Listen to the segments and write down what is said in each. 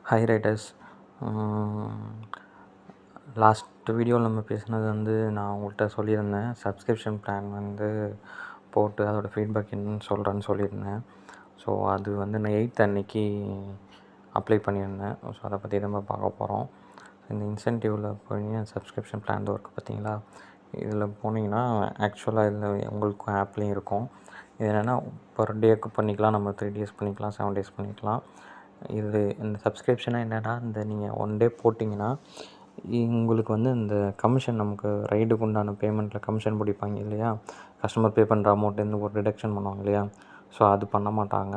Hi writers. Last வீடியோவில் நம்ம பேசினது நான் உங்கள்கிட்ட சொல்லியிருந்தேன். சப்ஸ்கிரிப்ஷன் பிளான் போட்டு அதோடய ஃபீட்பேக் என்னன்னு சொல்கிறேன்னு சொல்லியிருந்தேன். ஸோ அது நான் 8th அன்னைக்கு அப்ளை பண்ணியிருந்தேன். ஸோ அதை பற்றி நம்ம பார்க்க போகிறோம். இந்த இன்சென்டிவில் போய் சப்ஸ்கிரிப்ஷன் பிளான் இருக்குது பார்த்தீங்களா, இதில் போனீங்கன்னா ஆக்சுவலாக இதில் உங்களுக்கும் ஆப்லேயும் இருக்கும். இது என்னென்னா பர் டேக்கு பண்ணிக்கலாம், நம்ம 3 days பண்ணிக்கலாம், 7 days பண்ணிக்கலாம். இந்த சப்ஸ்கிரிப்ஷனை என்னென்னா நீங்கள் 1 day போட்டிங்கன்னா உங்களுக்கு இந்த கமிஷன் நமக்கு ரைடுக்கு உண்டான பேமெண்ட்டில் கமிஷன் பிடிப்பாங்க இல்லையா, கஸ்டமர் பே பண்ணுற அமௌண்ட்லேருந்து ஒரு டிடக்ஷன் பண்ணுவாங்க இல்லையா. ஸோ அது பண்ண மாட்டாங்க.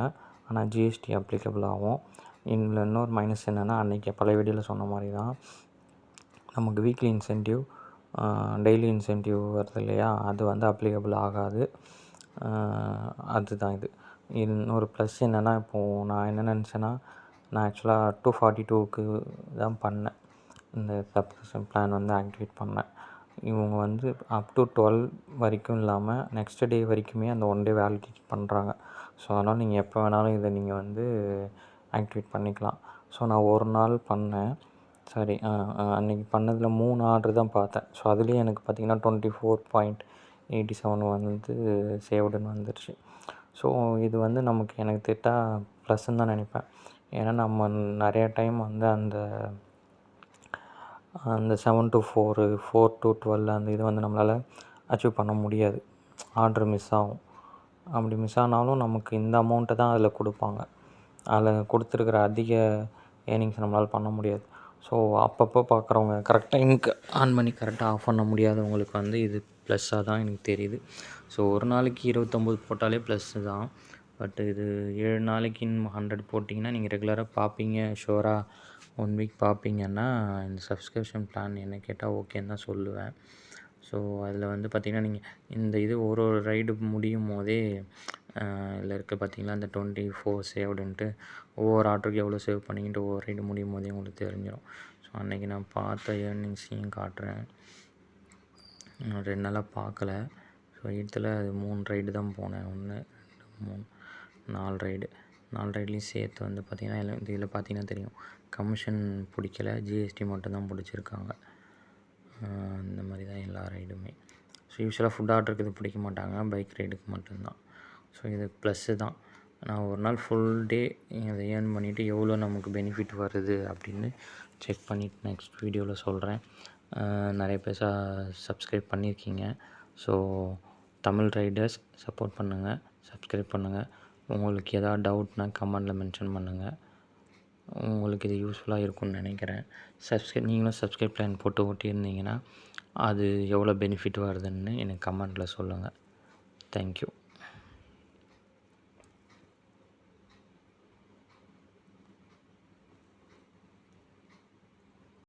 ஆனால் ஜிஎஸ்டி அப்ளிகபிள் ஆகும். இதில் இன்னொரு மைனஸ் என்னென்னா, அன்றைக்கி பழைய வீடியோவில் சொன்ன மாதிரி தான் நமக்கு வீக்லி இன்சென்டிவ், டெய்லி இன்சென்டிவ் வருது இல்லையா, அது அப்ளிகபிள் ஆகாது. அதுதான் இது. இன்னொரு ப்ளஸ் என்னென்னா, இப்போது நான் என்ன நினச்சேன்னா, நான் ஆக்சுவலாக 242க்கு தான் பண்ணேன். இந்த சப்ஸ்கிரிப்ஷன் பிளான் ஆக்டிவேட் பண்ணேன். இவங்க அப் டு 12 வரைக்கும் இல்லாமல் நெக்ஸ்ட் டே வரைக்குமே அந்த 1 day வேலிடிட்டி பண்ணுறாங்க. ஸோ அதனால் நீங்கள் எப்போ வேணாலும் இதை நீங்கள் ஆக்டிவேட் பண்ணிக்கலாம். ஸோ நான் ஒரு நாள் பண்ணேன். சரி, அன்றைக்கி பண்ணதில் 3 ஆர்டர் தான் பார்த்தேன். ஸோ அதுலேயே எனக்கு பார்த்திங்கன்னா 24.87 சேவ்டுன்னு வந்துருச்சு. ஸோ இது நமக்கு எனக்கு திட்டாக ப்ளஸ்ன்னு தான் நினைப்பேன். ஏன்னா நம்ம நிறையா டைம் அந்த 7 to 4, 4 to 12 அந்த இது நம்மளால் அச்சீவ் பண்ண முடியாது. ஆர்டர் மிஸ் ஆகும். அப்படி மிஸ் ஆனாலும் நமக்கு இந்த அமௌண்ட்டை தான் அதில் கொடுப்பாங்க. அதில் கொடுத்துருக்குற அதிக ஏர்னிங்ஸ் நம்மளால் பண்ண முடியாது. ஸோ அப்பப்போ பார்க்குறவங்க, கரெக்ட் டைமுக்கு ஆன் பண்ணி கரெக்டாக ஆஃப் பண்ண முடியாதவங்களுக்கு இது ப்ளஸ்ஸாக தான் எனக்கு தெரியுது. ஸோ ஒரு நாளைக்கு 29 போட்டாலே ப்ளஸ்ஸு தான். பட் இது 7 நாளைக்கு 100 போட்டிங்கன்னா நீங்கள் ரெகுலராக பார்ப்பீங்க, ஷுவராக 1 வீக் பார்ப்பீங்கன்னா இந்த சப்ஸ்கிரிப்ஷன் பிளான் என்ன கேட்டால் ஓகேன்னு தான் சொல்லுவேன். ஸோ அதில் பார்த்திங்கன்னா நீங்கள் இந்த இது ஒரு ரைடு முடியும் போதே இதில் இருக்க பார்த்திங்களா, இந்த 24 சேவ்டுன்ட்டு ஒவ்வொரு ஆர்டருக்கு எவ்வளோ சேவ் பண்ணிக்கிட்டு ஒவ்வொரு ரைடு முடியும் போதே உங்களுக்கு தெரிஞ்சிடும். ஸோ அன்றைக்கி நான் பார்த்த ஏர்னிங்ஸையும் காட்டுறேன். 2 நாளாக பார்க்கல. ஸோ 8th அது 3 ரைடு தான் போனேன். 1, 2, 3, 4 ரைடு. 4 ரைட்லேயும் சேர்த்து பார்த்திங்கன்னா இதில் பார்த்திங்கன்னா தெரியும், கமிஷன் பிடிக்கல, ஜிஎஸ்டி மட்டும்தான் பிடிச்சிருக்காங்க. இந்த மாதிரி தான் எல்லா ரைடுமே. ஸோ யூஸ்வலாக ஃபுட் ஆர்டருக்கு இது பிடிக்க மாட்டாங்க, பைக் ரைடுக்கு மட்டும்தான். ஸோ இது ப்ளஸ்ஸு தான். நான் ஒரு நாள் ஃபுல் டே அதை ஏர்ன் பண்ணிவிட்டு எவ்வளோ நமக்கு பெனிஃபிட் வருது அப்படின்னு செக் பண்ணிவிட்டு நெக்ஸ்ட் வீடியோவில் சொல்கிறேன். நிறைய பேர் சப்ஸ்கிரைப் பண்ணியிருக்கீங்க. ஸோ தமிழ் ரைடர்ஸ் சப்போர்ட் பண்ணுங்கள், சப்ஸ்கிரைப் பண்ணுங்கள். உங்களுக்கு எதாவது டவுட்னால் கமெண்டில் மென்ஷன் பண்ணுங்கள். உங்களுக்கு இது யூஸ்ஃபுல்லாக இருக்கும்னு நினைக்கிறேன். நீங்களும் சப்ஸ்கிரைப் பிளான் போட்டு ஓட்டியிருந்தீங்கன்னா அது எவ்வளோ பெனிஃபிட் வருதுன்னு எனக்கு கமெண்டில் சொல்லுங்கள். தேங்க்யூ.